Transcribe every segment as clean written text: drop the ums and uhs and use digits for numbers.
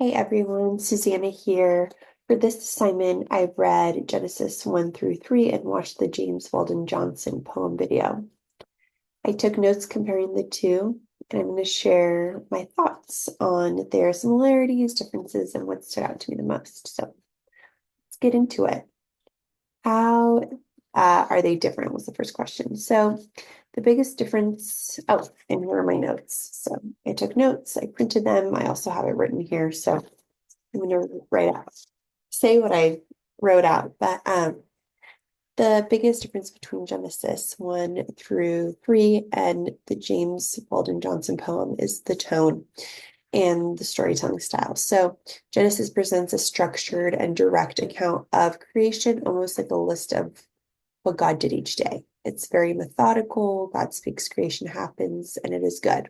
Hey everyone, Susanna here. For this assignment, I've read Genesis 1 through 3 and watched the James Weldon Johnson poem video. I took notes comparing the two, and I'm going to share my thoughts on their similarities, differences, and what stood out to me the most. So let's get into it. How are they different was the first question. So the biggest difference, oh, and here are my notes. So I took notes, I printed them. I also have it written here. So I'm going to write out, say what I wrote out. But the biggest difference between Genesis 1 through 3 and the James Weldon Johnson poem is the tone and the storytelling style. So Genesis presents a structured and direct account of creation, almost like a list of what God did each day. It's very methodical. God speaks, creation happens, and it is good.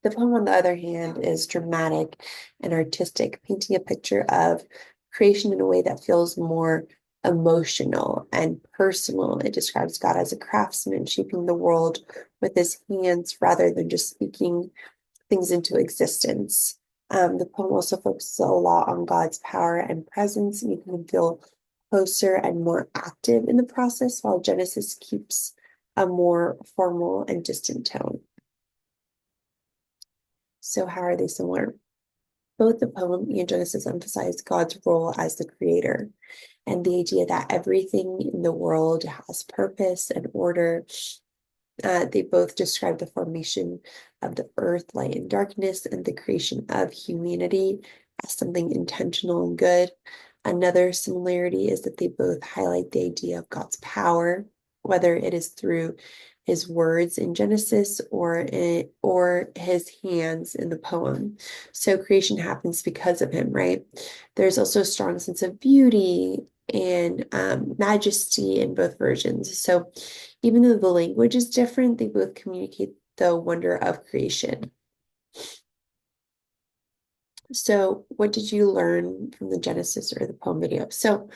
The poem, on the other hand, is dramatic and artistic, painting a picture of creation in a way that feels more emotional and personal. It describes God as a craftsman shaping the world with his hands rather than just speaking things into existence. The poem also focuses a lot on God's power and presence, making him feel closer and more active in the process, while Genesis keeps a more formal and distant tone. So, how are they similar? Both the poem and Genesis emphasize God's role as the creator and the idea that everything in the world has purpose and order. They both describe the formation of the earth, light, and darkness, and the creation of humanity as something intentional and good. Another similarity is that they both highlight the idea of God's power, whether it is through his words in Genesis or his hands in the poem. So creation happens because of him, right? There's also a strong sense of beauty and majesty in both versions. So even though the language is different, they both communicate the wonder of creation. So, what did you learn from the Genesis or the poem video? So,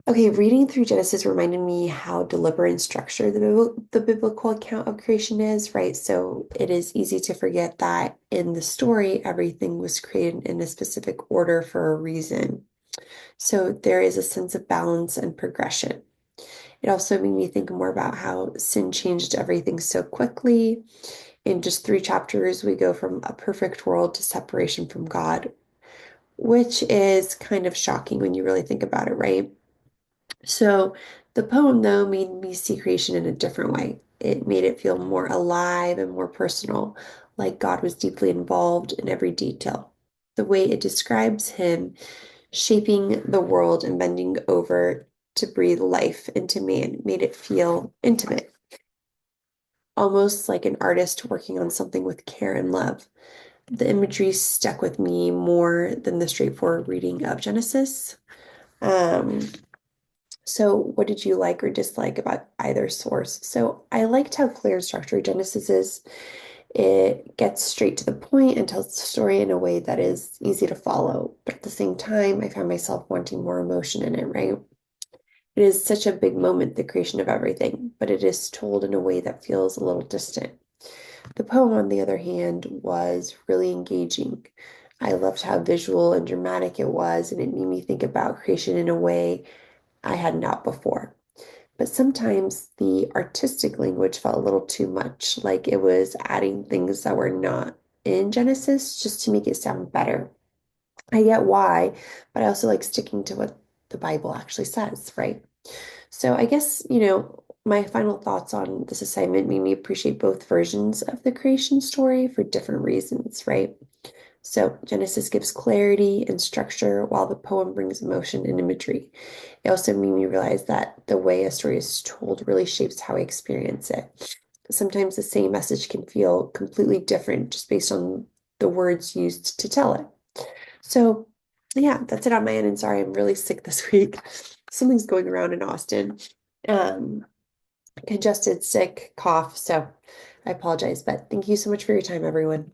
okay, reading through Genesis reminded me how deliberate and structured the biblical account of creation is, right? So, it is easy to forget that in the story, everything was created in a specific order for a reason. So, there is a sense of balance and progression. It also made me think more about how sin changed everything so quickly. In just 3 chapters, we go from a perfect world to separation from God, which is kind of shocking when you really think about it, right? So the poem, though, made me see creation in a different way. It made it feel more alive and more personal, like God was deeply involved in every detail. The way it describes him shaping the world and bending over to breathe life into man made it feel intimate, almost like an artist working on something with care and love. The imagery stuck with me more than the straightforward reading of Genesis. Um, so what did you like or dislike about either source? So I liked how clear and structured Genesis is. It gets straight to the point and tells the story in a way that is easy to follow. But at the same time, I found myself wanting more emotion in it, right? It is such a big moment, the creation of everything, but it is told in a way that feels a little distant. The poem, on the other hand, was really engaging. I loved how visual and dramatic it was, and it made me think about creation in a way I had not before. But sometimes the artistic language felt a little too much, like it was adding things that were not in Genesis just to make it sound better. I get why, but I also like sticking to what the Bible actually says, right? So I guess, my final thoughts on this assignment made me appreciate both versions of the creation story for different reasons, right? So Genesis gives clarity and structure while the poem brings emotion and imagery. It also made me realize that the way a story is told really shapes how I experience it. Sometimes the same message can feel completely different just based on the words used to tell it. So, yeah, that's it on my end. And sorry, I'm really sick this week. Something's going around in Austin. Um, Congested, sick, cough. So I apologize, but thank you so much for your time, everyone.